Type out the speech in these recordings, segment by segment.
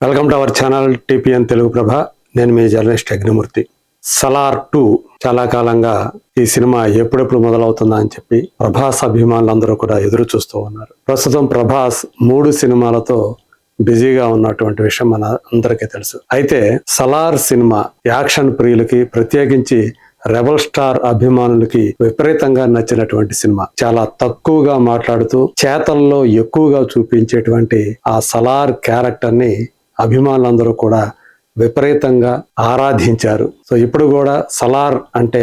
Welcome to our channel TPN Telugu Prabha. నేను మీ journalist అగ్నిమూర్తి. Salaar 2 చాలా కాలంగా ఈ సినిమా ఎప్పుడెప్పుడు మొదలవుతుందా అని చెప్పి ప్రభాస్ అభిమానులందరూ కూడా ఎదురు చూస్తూ ఉన్నారు. ప్రస్తుతం ప్రభాస్ 3 సినిమాలతో బిజీగా ఉన్నటువంటి విషయం మన అందరికీ తెలుసు. అయితే సలార్ సినిమా యాక్షన్ ప్రియులకి, ప్రత్యేకించి రెబల్ స్టార్ అభిమానులకి విపరీతంగా నచ్చినటువంటి సినిమా. చాలా తక్కువగా మాట్లాడుతూ చేతల్లో ఎక్కువగా చూపించేటువంటి ఆ సలార్ క్యారెక్టర్ ని అభిమానులందరూ కూడా విపరీతంగా ఆరాధించారు. సో ఇప్పుడు కూడా సలార్ అంటే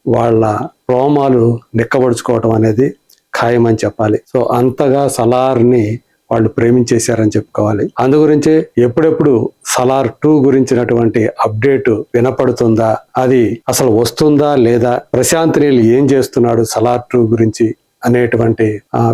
వాళ్ళ ప్రోమాలు నిక్కబడుచుకోవటం అనేది ఖాయమని చెప్పాలి. సో అంతగా సలార్ని వాళ్ళు ప్రేమించేశారని చెప్పుకోవాలి. అందు గురించి ఎప్పుడెప్పుడు సలార్ 2 గురించినటువంటి అప్డేట్ వినపడుతుందా, అది అసలు వస్తుందా లేదా, ప్రశాంత్ నీల్ ఏం చేస్తున్నాడు సలార్ 2 గురించి అనేటువంటి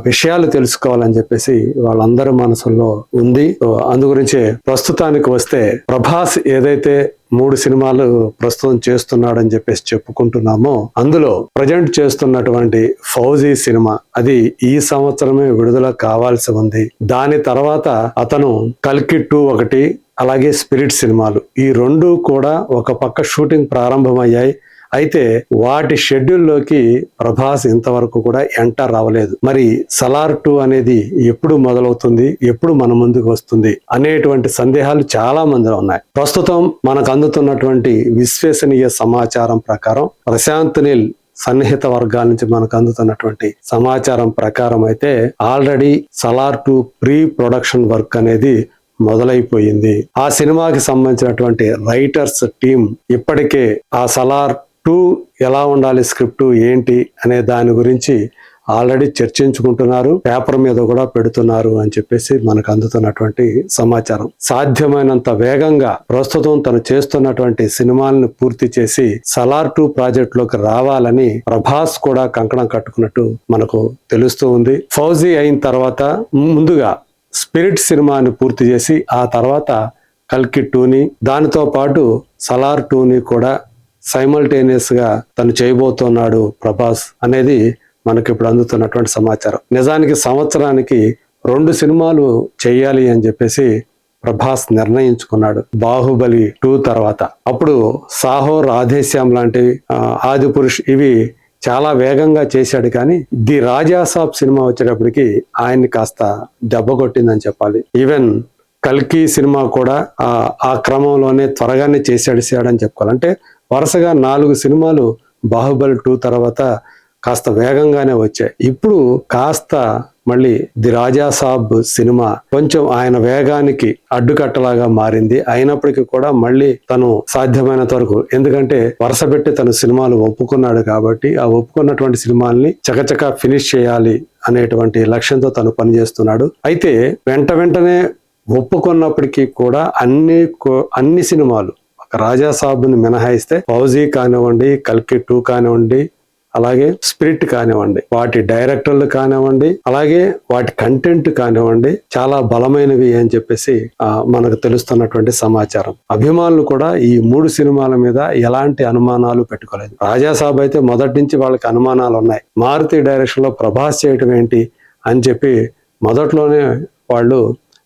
విషయాలు తెలుసుకోవాలని చెప్పేసి వాళ్ళందరి మనసుల్లో ఉంది. సో అందు గురించి ప్రస్తుతానికి వస్తే ప్రభాస్ ఏదైతే 3 సినిమాలు ప్రస్తుతం చేస్తున్నాడని చెప్పేసి చెప్పుకుంటున్నామో, అందులో ప్రజెంట్ చేస్తున్నటువంటి ఫౌజీ సినిమా అది ఈ సంవత్సరమే విడుదల కావాల్సి ఉంది. దాని తర్వాత అతను కల్కి 2 ఒకటి, అలాగే స్పిరిట్ సినిమాలు, ఈ 2 కూడా ఒక పక్క షూటింగ్ ప్రారంభమయ్యాయి. అయితే వాటి షెడ్యూల్లోకి ప్రభాస్ ఇంతవరకు కూడా ఎంటర్ రావలేదు. మరి సలార్ 2 అనేది ఎప్పుడు మొదలవుతుంది, ఎప్పుడు మన ముందుకు వస్తుంది అనేటువంటి సందేహాలు చాలా మందిలో ఉన్నాయి. ప్రస్తుతం మనకు అందుతున్నటువంటి విశ్వసనీయ సమాచారం ప్రకారం, ప్రశాంత్ నీల్ సన్నిహిత వర్గాల నుంచి మనకు అందుతున్నటువంటి సమాచారం ప్రకారం అయితే already Salaar 2 pre production work అనేది మొదలైపోయింది. ఆ సినిమాకి సంబంధించినటువంటి రైటర్స్ టీం ఇప్పటికే ఆ సలార్ 2 ఎలా ఉండాలి, స్క్రిప్ట్ ఏంటి అనే దాని గురించి ఆల్రెడీ చర్చించుకుంటున్నారు, పేపర్ మీద కూడా పెడుతున్నారు అని చెప్పేసి మనకు అందుతున్నటువంటి సమాచారం. సాధ్యమైనంత వేగంగా ప్రస్తుతం తను చేస్తున్నటువంటి సినిమాలను పూర్తి చేసి సలార్ 2 ప్రాజెక్ట్ లోకి రావాలని ప్రభాస్ కూడా కంకణం కట్టుకున్నట్టు మనకు తెలుస్తూ ఉంది. ఫౌజీ అయిన తర్వాత ముందుగా స్పిరిట్ సినిమాని పూర్తి చేసి ఆ తర్వాత కల్కి 2ని, దానితో పాటు సలార్ 2ని కూడా సైమల్టేనియస్ గా తను చేయబోతున్నాడు ప్రభాస్ అనేది మనకి ఇప్పుడు అందుతున్నటువంటి సమాచారం. నిజానికి సంవత్సరానికి 2 సినిమాలు చేయాలి అని చెప్పేసి ప్రభాస్ నిర్ణయించుకున్నాడు బాహుబలి 2 తర్వాత. అప్పుడు సాహో, రాధేశ్యామ్ లాంటి, ఆది పురుష్ ఇవి చాలా వేగంగా చేశాడు. కానీ ది రాజాసాబ్ సినిమా వచ్చేటప్పటికి ఆయన్ని కాస్త దెబ్బ కొట్టిందని చెప్పాలి. ఈవెన్ కల్కి సినిమా కూడా ఆ క్రమంలోనే త్వరగానే చేశాడని చెప్పుకోవాలి. అంటే వరుసగా 4 సినిమాలు బాహుబలి 2 తర్వాత కాస్త వేగంగానే వచ్చాయి. ఇప్పుడు కాస్త మళ్ళీ ది రాజాసాబ్ సినిమా కొంచెం ఆయన వేగానికి అడ్డుకట్టలాగా మారింది. అయినప్పటికీ కూడా మళ్ళీ తను సాధ్యమైనంత వరకు, ఎందుకంటే వరుస పెట్టి తను సినిమాలు ఒప్పుకున్నాడు కాబట్టి ఆ ఒప్పుకున్నటువంటి సినిమాల్ని చకచకా ఫినిష్ చేయాలి అనేటువంటి లక్ష్యంతో తను పనిచేస్తున్నాడు. అయితే వెంటనే ఒప్పుకున్నప్పటికీ కూడా అన్ని సినిమాలు రాజాసాబ్ని మినహాయిస్తే ఫౌజీ కానివ్వండి, కల్కి 2 కానివ్వండి, అలాగే స్పిరిట్ కానివ్వండి, వాటి డైరెక్టర్లు కానివ్వండి, అలాగే వాటి కంటెంట్ కానివ్వండి, చాలా బలమైనవి అని చెప్పేసి మనకు తెలుస్తున్నటువంటి సమాచారం. అభిమానులు కూడా ఈ 3 సినిమాల మీద ఎలాంటి అనుమానాలు పెట్టుకోలేదు. రాజాసాబ్ అయితే మొదటి నుంచి వాళ్ళకి అనుమానాలు ఉన్నాయి. మారుతి డైరెక్షన్ లో ప్రభాస్ చేయటం ఏంటి అని చెప్పి మొదట్లోనే వాళ్ళు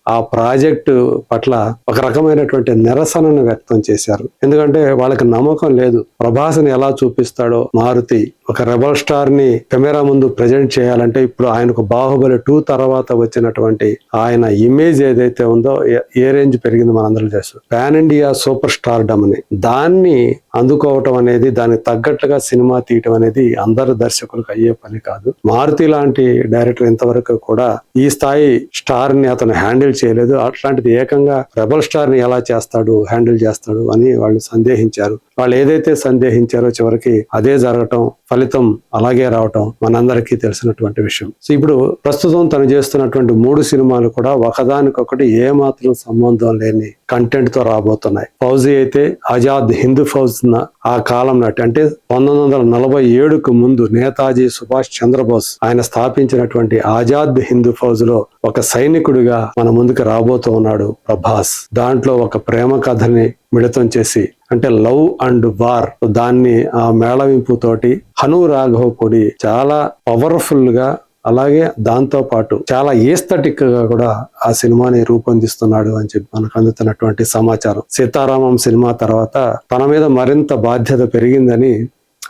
ఆ ప్రాజెక్టు పట్ల ఒక రకమైనటువంటి నిరసనను వ్యక్తం చేశారు. ఎందుకంటే వాళ్ళకి నమ్మకం లేదు ప్రభాస్ని ఎలా చూపిస్తాడో మారుతి. ఒక రెబల్ స్టార్ ని కెమెరా ముందు ప్రజెంట్ చేయాలంటే ఇప్పుడు ఆయనకు బాహుబలి 2 తర్వాత వచ్చినటువంటి ఆయన ఇమేజ్ ఏదైతే ఉందో ఏ రేంజ్ పెరిగింది మనందరం చేస్తాం. పాన్ ఇండియా సూపర్ స్టార్ డమ్ అని దాన్ని అందుకోవటం అనేది, దానికి తగ్గట్టుగా సినిమా తీయటం అనేది అందరు దర్శకులకు అయ్యే పని కాదు. మారుతి లాంటి డైరెక్టర్ ఇంతవరకు కూడా ఈ స్థాయి స్టార్ ని అతను హ్యాండిల్ చేయలేదు. అట్లాంటిది ఏకంగా రెబల్ స్టార్ ని ఎలా హ్యాండిల్ చేస్తాడు అని వాళ్ళు సందేహించారు. వాళ్ళు ఏదైతే సందేహించారో చివరికి అదే జరగటం, ఫలితం అలాగే రావటం మనందరికీ తెలిసినటువంటి విషయం. సో ఇప్పుడు ప్రస్తుతం తను చేస్తున్నటువంటి 3 సినిమాలు కూడా ఒకదానికొకటి ఏమాత్రం సంబంధం లేని కంటెంట్ తో రాబోతున్నాయి. ఫౌజీ అయితే ఆజాద్ హింద్ ఫౌజ్ ఆ కాలం నాటి, అంటే 1947కు ముందు నేతాజీ సుభాష్ చంద్రబోస్ ఆయన స్థాపించినటువంటి ఆజాద్ హింద్ ఫౌజ్ లో ఒక సైనికుడిగా మన ముందుకు రాబోతూ ఉన్నాడు ప్రభాస్. దాంట్లో ఒక ప్రేమ కథని మిళితం చేసి, అంటే లవ్ అండ్ వార్, దాన్ని ఆ మేళవింపు తోటి హను రాఘవ్ పొడి చాలా పవర్ఫుల్ గా అలాగే దాంతో పాటు చాలా ఏస్థెటిక్ గా కూడా ఆ సినిమాని రూపొందిస్తున్నాడు అని చెప్పి మనకు అందుతున్నటువంటి సమాచారం. సీతారామం సినిమా తర్వాత తన మీద మరింత బాధ్యత పెరిగిందని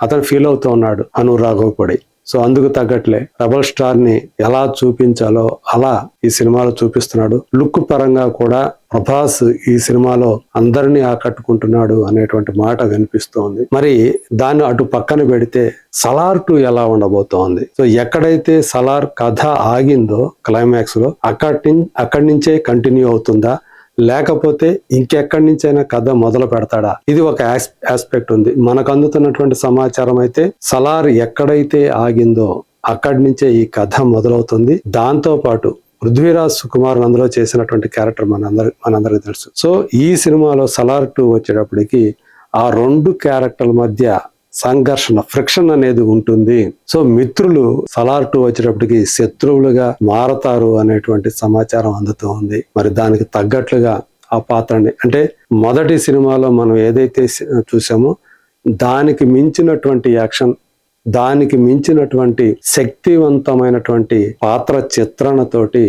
అతను ఫీల్ అవుతూ ఉన్నాడు అనురాఘవపూడి. సో అందుకు తగ్గట్లే రెబల్ స్టార్ ని ఎలా చూపించాలో అలా ఈ సినిమాలో చూపిస్తున్నాడు. లుక్ పరంగా కూడా ప్రభాస్ ఈ సినిమాలో అందరినీ ఆకట్టుకుంటున్నాడు అనేటువంటి మాట వినిపిస్తోంది. మరి దాన్ని అటు పక్కన పెడితే సలార్ 2 ఎలా ఉండబోతోంది? సో ఎక్కడైతే సలార్ కథ ఆగిందో క్లైమాక్స్ లో అక్కడి నుంచే కంటిన్యూ అవుతుందా, లేకపోతే ఇంకెక్కడి నుంచైనా కథ మొదలు పెడతాడా? ఇది ఒక ఆస్పెక్ట్ ఉంది. మనకు అందుతున్నటువంటి సమాచారం అయితే సలార్ ఎక్కడైతే ఆగిందో అక్కడి నుంచే ఈ కథ మొదలవుతుంది. దాంతో పాటు పృథ్వీరాజ్ సుకుమార్ అందులో చేసినటువంటి క్యారెక్టర్ మనందరికీ తెలుసు. సో ఈ సినిమాలో సలార్ 2 వచ్చేటప్పటికి ఆ రెండు క్యారెక్టర్ల మధ్య సంఘర్షణ, ఫ్రిక్షన్ అనేది ఉంటుంది. సో మిత్రులు సలార్ 2 వచ్చేటప్పటికి శత్రువులుగా మారతారు అనేటువంటి సమాచారం అందుతూ ఉంది. మరి దానికి తగ్గట్లుగా ఆ పాత్రని, అంటే మొదటి సినిమాలో మనం ఏదైతే చూసామో దానికి మించినటువంటి యాక్షన్, దానికి మించినటువంటి శక్తివంతమైనటువంటి పాత్ర చిత్రణతోటి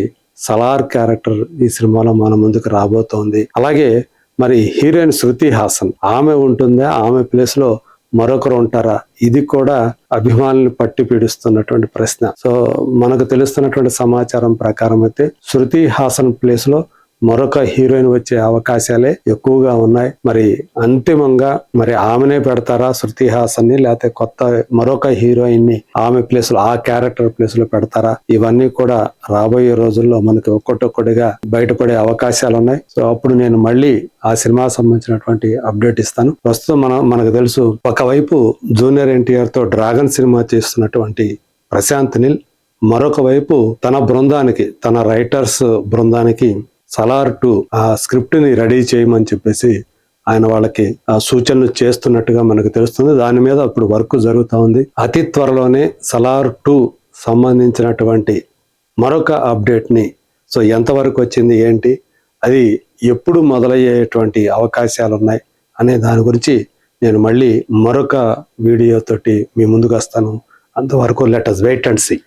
సలార్ క్యారెక్టర్ ఈ సినిమాలో మన ముందుకు రాబోతోంది. అలాగే మరి హీరోయిన్ శృతి హాసన్, ఆమె ఉంటుందా, ఆమె ప్లేస్ లో మరొకరు ఉంటారా? ఇది కూడా అభిమానులు పట్టి పీడిస్తున్నటువంటి ప్రశ్న. సో మనకు తెలుస్తున్నటువంటి సమాచారం ప్రకారం అయితే శృతి హాసన్ ప్లేస్ లో మరొక హీరోయిన్ వచ్చే అవకాశాలే ఎక్కువగా ఉన్నాయి. మరి అంతిమంగా మరి ఆమెనే పెడతారా శృతి హాసన్ ని, లేకపోతే కొత్త మరొక హీరోయిన్ ని ఆమె ప్లేస్ లో, ఆ క్యారెక్టర్ ప్లేస్ లో పెడతారా? ఇవన్నీ కూడా రాబోయే రోజుల్లో మనకి ఒక్కొక్కటిగా బయటపడే అవకాశాలు ఉన్నాయి. సో అప్పుడు నేను మళ్ళీ ఆ సినిమా సంబంధించినటువంటి అప్డేట్ ఇస్తాను. ప్రస్తుతం మనకు తెలుసు, ఒకవైపు జూనియర్ ఎన్టీఆర్ తో డ్రాగన్ సినిమా చేస్తున్నటువంటి ప్రశాంత్ నీల్, మరొక వైపు తన బృందానికి, తన రైటర్స్ బృందానికి సలార్ 2 ఆ స్క్రిప్ట్ ని రెడీ చేయమని చెప్పేసి ఆయన వాళ్ళకి ఆ సూచనలు చేస్తున్నట్టుగా మనకు తెలుస్తుంది. దాని మీద ఇప్పుడు వర్క్ జరుగుతూ ఉంది. అతి త్వరలోనే సలార్ 2 సంబంధించినటువంటి మరొక అప్డేట్ ని, సో ఎంతవరకు వచ్చింది ఏంటి, అది ఎప్పుడు మొదలయ్యేటువంటి అవకాశాలు ఉన్నాయి అనే దాని గురించి నేను మళ్ళీ మరొక వీడియో తోటి మీ ముందుకు వస్తాను. అంతవరకు let us wait and see.